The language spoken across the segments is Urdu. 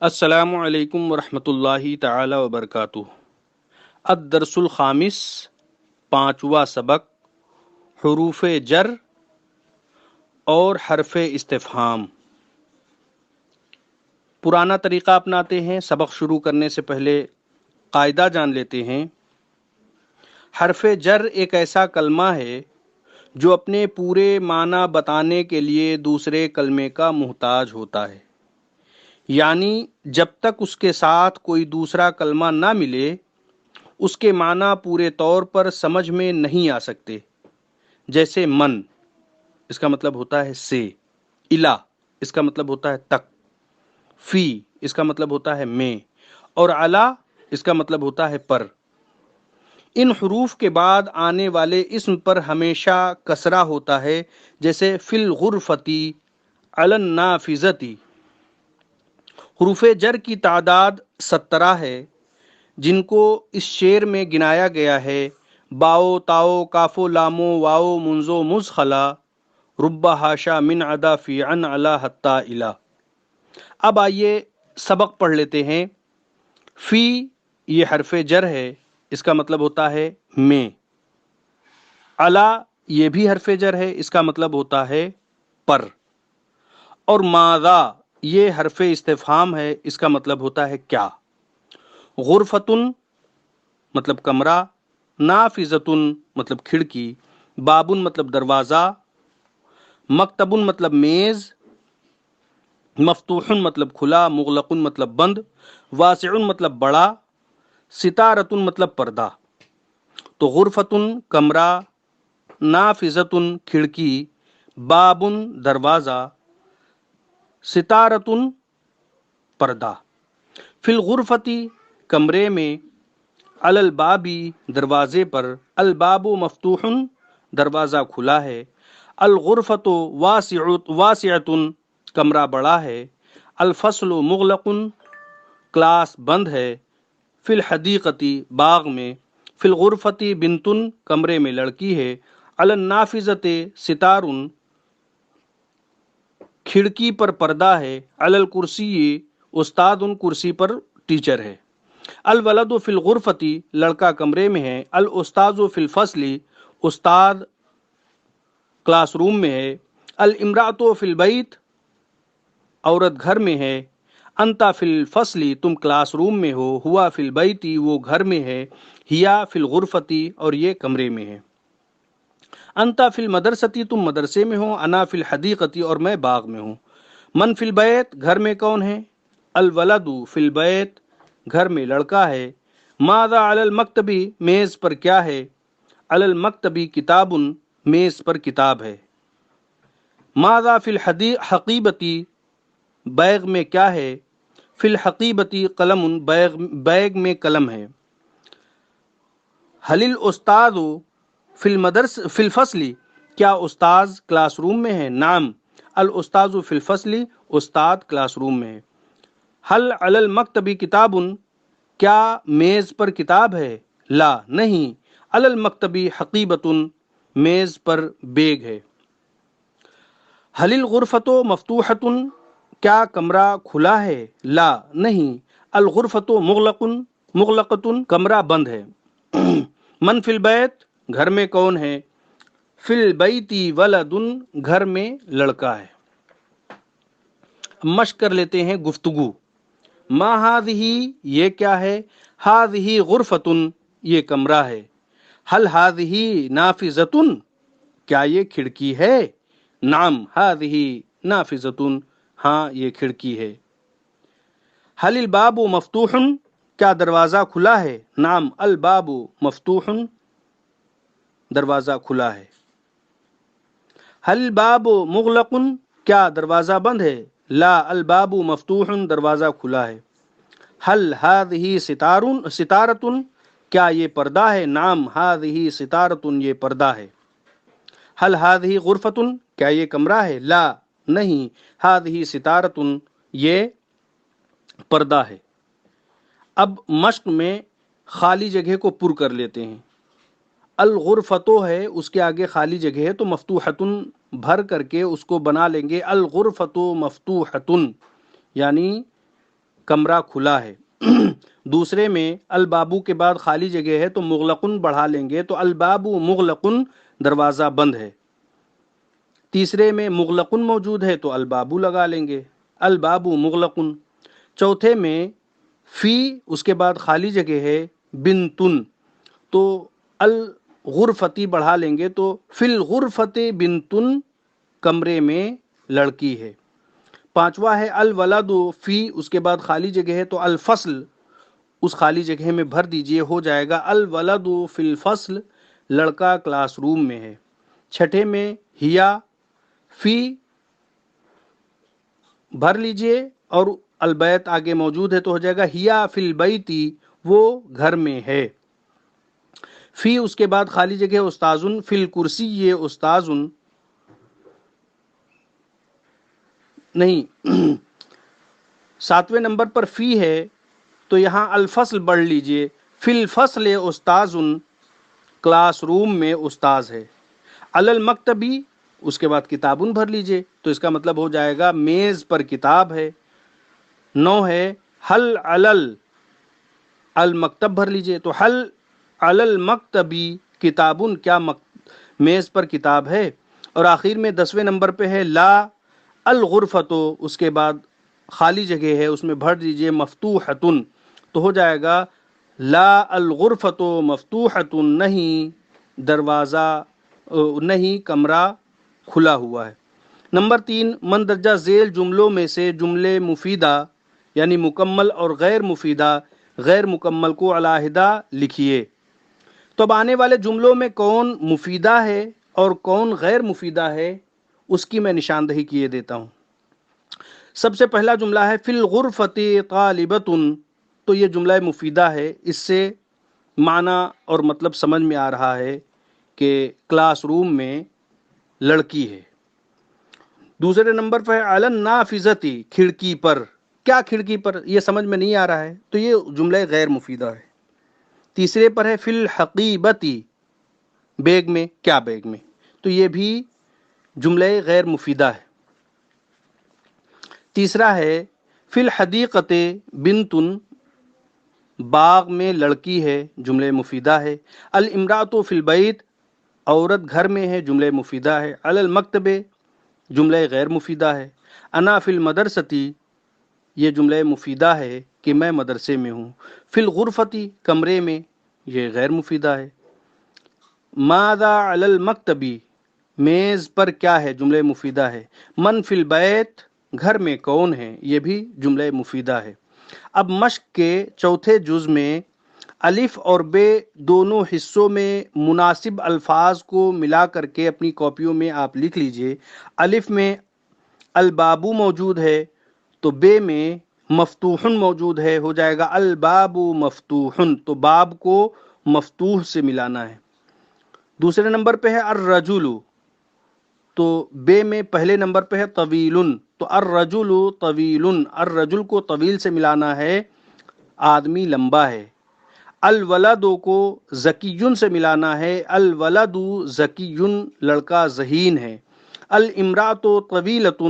السلام علیکم ورحمۃ اللہ تعالی وبرکاتہ۔ الدرس الخامس، پانچواں سبق، حروف جر اور حرف استفہام۔ پرانا طریقہ اپناتے ہیں، سبق شروع کرنے سے پہلے قاعدہ جان لیتے ہیں۔ حرف جر ایک ایسا کلمہ ہے جو اپنے پورے معنی بتانے کے لیے دوسرے کلمے کا محتاج ہوتا ہے، یعنی جب تک اس کے ساتھ کوئی دوسرا کلمہ نہ ملے اس کے معنی پورے طور پر سمجھ میں نہیں آ سکتے۔ جیسے من، اس کا مطلب ہوتا ہے سے، الا، اس کا مطلب ہوتا ہے تک، فی، اس کا مطلب ہوتا ہے میں، اور علا، اس کا مطلب ہوتا ہے پر۔ ان حروف کے بعد آنے والے اسم پر ہمیشہ کسرہ ہوتا ہے، جیسے فی الغرفتی، علی النافذتی۔ حروف جر کی تعداد 17 ہے، جن کو اس شعر میں گنایا گیا ہے: باؤ تاؤ کافو لامو واؤ منزو مزخلا رب ہاشا من عدا فی عن علا حتی الا۔ اب آئیے سبق پڑھ لیتے ہیں۔ فی یہ حرف جر ہے، اس کا مطلب ہوتا ہے میں۔ علا یہ بھی حرف جر ہے، اس کا مطلب ہوتا ہے پر۔ اور ماذا یہ حرف استفہام ہے، اس کا مطلب ہوتا ہے کیا۔ غرفتن مطلب کمرہ، نافذتن مطلب کھڑکی، بابن مطلب دروازہ، مکتبن مطلب میز، مفتوحن مطلب کھلا، مغلقن مطلب بند، واسعن مطلب بڑا، ستارتن مطلب پردہ۔ تو غرفتن کمرہ، نافذتن کھڑکی، بابن دروازہ، ستارتن پردہ۔ فی الغرفتی کمرے میں، علی البابی دروازے پر، الباب مفتوح دروازہ کھلا ہے، الغرفۃ واسعۃ کمرہ بڑا ہے، الفصل مغلق کلاس بند ہے، فی الحدیقتی باغ میں، فی الغرفتی بنتن کمرے میں لڑکی ہے، علی النافذۃ ستار کھڑکی پر پردہ ہے، علی الکرسی استاد کرسی پر ٹیچر ہے، الولد فی الغرفتی لڑکا کمرے میں ہے، الاستاذ فی الفصل استاد کلاس روم میں ہے، الامرأۃ فی البیت عورت گھر میں ہے، انت فی الفصل تم کلاس روم میں ہو، ہوا فی البیت وہ گھر میں ہے، ہیا فی الغرفتی اور یہ کمرے میں ہے، انت فی المدرستی تم مدرسے میں ہو، انا فی الحدیقتی اور میں باغ میں ہوں، من فی البیت گھر میں کون ہے، الولد فی البیت گھر میں لڑکا ہے، ماذا علی المکتبی میز پر کیا ہے، علی المکتبی کتاب میز پر کتاب ہے، ماذا فی الحقیبتی بیگ میں کیا ہے، فی الحقیبتی قلم بیگ میں قلم ہے، حل الاستاذ فی الفصل کیا استاذ کلاس روم میں ہے، نعم الاستاذ فی الفصل استاد کلاس روم میں ہے، حل علی المکتبی کتاب کیا میز پر کتاب ہے، لا نہیں، علی المکتبی حقیبۃ میز پر بیگ ہے، حل الغرفۃ مفتوحۃ کیا کمرہ کھلا ہے، لا نہیں، الغرفۃ مغلقۃ کمرہ بند ہے، من فی البیت گھر میں کون ہے، فی البیت ولد گھر میں لڑکا ہے۔ مشق کر لیتے ہیں گفتگو۔ ما ہذہ یہ کیا ہے، ہذہ غرفۃ یہ کمرہ ہے، حل ہذہ نافذۃ کیا یہ کھڑکی ہے، نعم ہذہ نافذۃ ہاں یہ کھڑکی ہے، حل الباب مفتوح کیا دروازہ کھلا ہے، نعم الباب مفتوح دروازہ کھلا ہے، حل الباب مغلق کیا دروازہ بند ہے، لا الباب مفتوح دروازہ کھلا ہے، حل ہذہ ستارۃ کیا یہ پردہ ہے، نعم ہذہ ستارۃ یہ پردہ ہے، حل ہذہ غرفۃ کیا یہ کمرہ ہے، لا نہیں، ہذہ ستارۃ یہ پردہ ہے۔ اب مشق میں خالی جگہ کو پر کر لیتے ہیں۔ الغرفتو ہے، اس کے آگے خالی جگہ ہے تو مفتوحتن بھر کر کے اس کو بنا لیں گے الغرفتو مفتوحتن، یعنی کمرہ کھلا ہے۔ دوسرے میں البابو کے بعد خالی جگہ ہے تو مغلقن بڑھا لیں گے تو البابو مغلقن دروازہ بند ہے۔ تیسرے میں مغلقن موجود ہے تو البابو لگا لیں گے، البابو مغلقن۔ چوتھے میں فی اس کے بعد خالی جگہ ہے بنتن تو الغرفتی بڑھا لیں گے تو فی الغرفت بنتن کمرے میں لڑکی ہے۔ پانچواں ہے الولد فی اس کے بعد خالی جگہ ہے تو الفصل اس خالی جگہ میں بھر دیجئے، ہو جائے گا الولد فی الفصل لڑکا کلاس روم میں ہے۔ چھٹے میں ہیا فی بھر لیجئے اور البیت آگے موجود ہے تو ہو جائے گا ہیا فی البیتی وہ گھر میں ہے۔ فی اس کے بعد خالی جگہ استاذن فی الکرسی یہ استاذن نہیں ساتویں نمبر پر فی ہے تو یہاں الفصل پڑھ لیجئے، فی الفصل استاذن کلاس روم میں استاذ ہے۔ المکتبی اس کے بعد کتابن بھر لیجئے تو اس کا مطلب ہو جائے گا میز پر کتاب ہے۔ 9 ہے حل علل المکتب بھر لیجئے تو حل علل مکتبی کتابن کیا میز پر کتاب ہے۔ اور آخر میں 10ویں نمبر پہ ہے لا الغرفتو اس کے بعد خالی جگہ ہے اس میں بھر دیجئے مفتوحتن تو ہو جائے گا لا الغرفتو مفتوحتن نہیں دروازہ نہیں کمرہ کھلا ہوا ہے۔ نمبر 3 مندرجہ ذیل جملوں میں سے جملے مفیدہ یعنی مکمل اور غیر مفیدہ غیر مکمل کو علیحدہ لکھیے۔ تو اب آنے والے جملوں میں کون مفیدہ ہے اور کون غیر مفیدہ ہے اس کی میں نشاندہی کیے دیتا ہوں۔ سب سے پہلا جملہ ہے فی الغرفۃ طالبۃ تو یہ جملہ مفیدہ ہے، اس سے معنی اور مطلب سمجھ میں آ رہا ہے کہ کلاس روم میں لڑکی ہے۔ دوسرے نمبر پر علی النافذۃ کھڑکی پر، کیا کھڑکی پر یہ سمجھ میں نہیں آ رہا ہے تو یہ جملہ غیر مفیدہ ہے۔ تیسرے پر ہے فی الحقیبۃ بیگ میں، کیا بیگ میں، تو یہ بھی جملہ غیر مفیدہ ہے۔ تیسرا ہے فی الحدیقۃ بنتن باغ میں لڑکی ہے، جملہ مفیدہ ہے۔ الامرأۃ فی البیت عورت گھر میں ہے، جملہ مفیدہ ہے۔ علی المکتب جملہ غیر مفیدہ ہے۔ انا فی المدرسۃ یہ جملہ مفیدہ ہے کہ میں مدرسے میں ہوں۔ فی الغرفۃ کمرے میں یہ غیر مفیدہ ہے۔ ماذا علی المکتب میز پر کیا ہے، جملہ مفیدہ ہے۔ من فی البیت گھر میں کون ہے، یہ بھی جملہ مفیدہ ہے۔ اب مشق کے چوتھے جز میں الف اور بے دونوں حصوں میں مناسب الفاظ کو ملا کر کے اپنی کاپیوں میں آپ لکھ لیجئے۔ الف میں البابو موجود ہے تو بے میں مفتوحن موجود ہے، ہو جائے گا الباب مفتوحن تو باب کو مفتوح سے ملانا ہے۔ دوسرے نمبر پہ ہے الرجل تو بے میں پہلے نمبر پہ ہے طویل تو الرجل طویل، الرجل کو طویل سے ملانا ہے، آدمی لمبا ہے۔ الولد کو ذکیٌ سے ملانا ہے، الولد ذکیٌ لڑکا ذہین ہے۔ الامرأۃ طویلۃ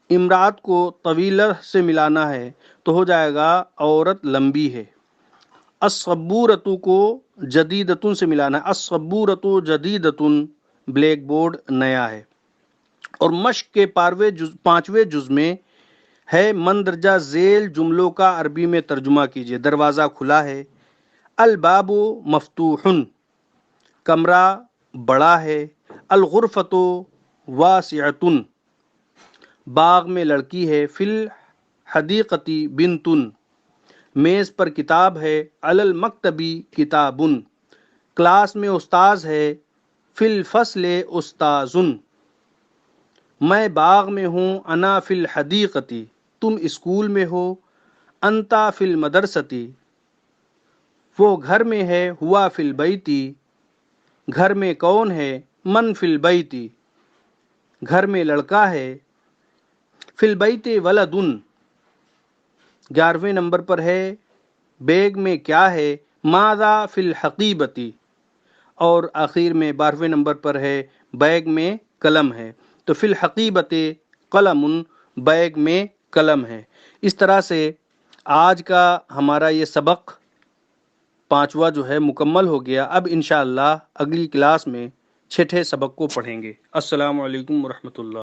امرأت کو طویلہ سے ملانا ہے تو ہو جائے گا عورت لمبی ہے۔ الصبورۃ کو جدیدۃ سے ملانا ہے، الصبورۃ جدیدۃ بلیک بورڈ نیا ہے۔ اور مشق کے 5ویں جز میں ہے مندرجہ ذیل جملوں کا عربی میں ترجمہ کیجئے۔ دروازہ کھلا ہے، الباب مفتوح کمرہ بڑا ہے، الغرفۃ واسعۃ باغ میں لڑکی ہے، فی الحدیقۃ بنت میز پر کتاب ہے، علی المکتب کتاب کلاس میں استاذ ہے، فی الفصل استاذ میں باغ میں ہوں، انا فی الحدیقۃ تم اسکول میں ہو، انتا فی المدرسۃ وہ گھر میں ہے، ہوا فی البیت گھر میں کون ہے، من فی البیت گھر میں لڑکا ہے، فی البیت ولد 11ویں نمبر پر ہے بیگ میں کیا ہے، ماذا فی الحقیبۃ اور آخر میں 12ویں نمبر پر ہے بیگ میں قلم ہے، تو فی الحقیبۃ قلم بیگ میں قلم ہے۔ اس طرح سے آج کا ہمارا یہ سبق 5واں جو ہے مکمل ہو گیا. اب انشاءاللہ اگلی کلاس میں 6ٹھے سبق کو پڑھیں گے. السلام علیکم ورحمۃ اللہ.